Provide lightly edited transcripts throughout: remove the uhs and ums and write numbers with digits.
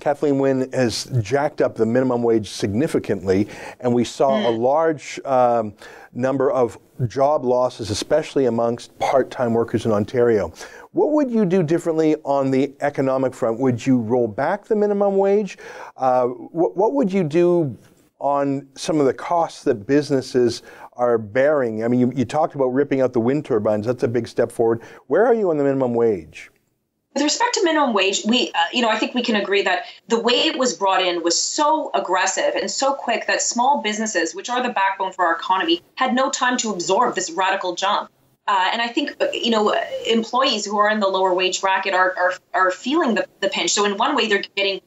Kathleen Wynne has jacked up the minimum wage significantly, and we saw a large number of job losses, especially amongst part-time workers in Ontario. What would you do differently on the economic front? Would you roll back the minimum wage? What would you do on some of the costs that businesses are bearing? I mean, you talked about ripping out the wind turbines. That's a big step forward. Where are you on the minimum wage? With respect to minimum wage, I think we can agree that the way it was brought in was so aggressive and so quick that small businesses, which are the backbone for our economy, had no time to absorb this radical jump. And I think, employees who are in the lower wage bracket are feeling the pinch. So in one way, they're getting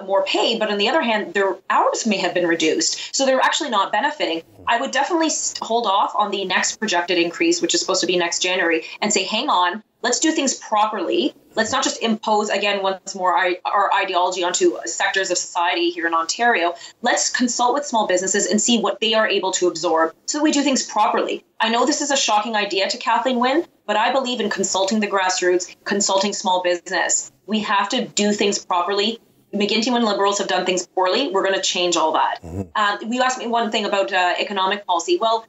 more pay, but on the other hand, their hours may have been reduced. So they're actually not benefiting. I would definitely hold off on the next projected increase, which is supposed to be next January, and say, hang on, let's do things properly. Let's not just impose, again, once more, our ideology onto sectors of society here in Ontario. Let's consult with small businesses and see what they are able to absorb so that we do things properly. I know this is a shocking idea to Kathleen Wynne, but I believe in consulting the grassroots, consulting small business. We have to do things properly. McGuinty, when Liberals have done things poorly, we're going to change all that. You asked me one thing about economic policy. Well,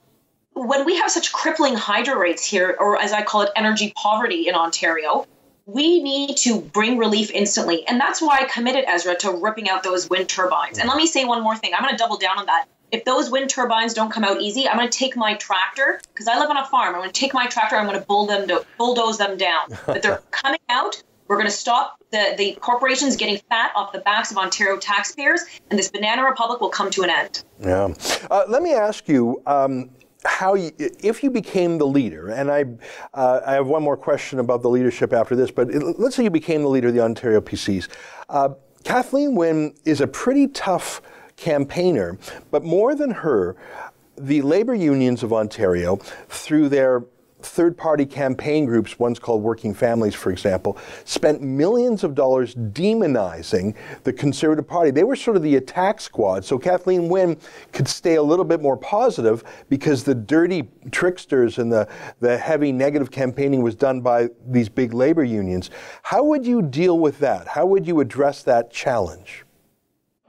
when we have such crippling hydro rates here, or as I call it, energy poverty in Ontario, we need to bring relief instantly. And that's why I committed, Ezra, to ripping out those wind turbines. And let me say one more thing. I'm going to double down on that. If those wind turbines don't come out easy, I'm going to take my tractor, because I live on a farm. I'm going to take my tractor. I'm going to bulldoze them down. But they're coming out. We're going to stop the corporations getting fat off the backs of Ontario taxpayers, and this banana republic will come to an end. Yeah. Let me ask you, if you became the leader, and I have one more question about the leadership after this, but let's say you became the leader of the Ontario PCs. Kathleen Wynne is a pretty tough campaigner, but more than her, the labour unions of Ontario, through their third-party campaign groups, ones called Working Families, for example, spent millions of dollars demonizing the Conservative Party. They were sort of the attack squad. So Kathleen Wynne could stay a little bit more positive because the dirty tricksters and the heavy negative campaigning was done by these big labor unions. How would you deal with that? How would you address that challenge?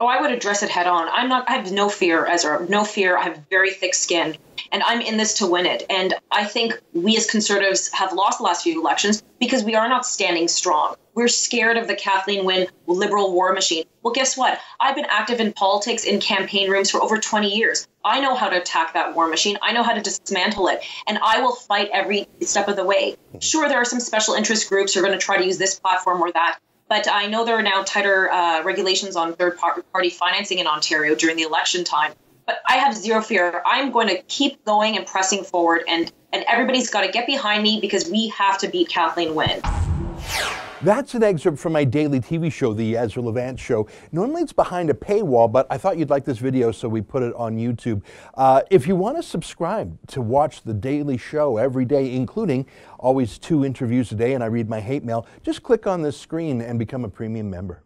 Oh, I would address it head on. I have no fear, Ezra, no fear. I have very thick skin, and I'm in this to win it. And I think we as Conservatives have lost the last few elections because we are not standing strong. We're scared of the Kathleen Wynne Liberal war machine. Well, guess what? I've been active in politics in campaign rooms for over 20 years. I know how to attack that war machine. I know how to dismantle it, and I will fight every step of the way. Sure, there are some special interest groups who are going to try to use this platform or that. But I know there are now tighter regulations on third-party financing in Ontario during the election time. But I have zero fear. I'm going to keep going and pressing forward, and everybody's got to get behind me because we have to beat Kathleen Wynne. That's an excerpt from my daily TV show, The Ezra Levant Show. Normally it's behind a paywall, but I thought you'd like this video, so we put it on YouTube. If you want to subscribe to watch the daily show every day, including always 2 interviews a day, and I read my hate mail, just click on this screen and become a premium member.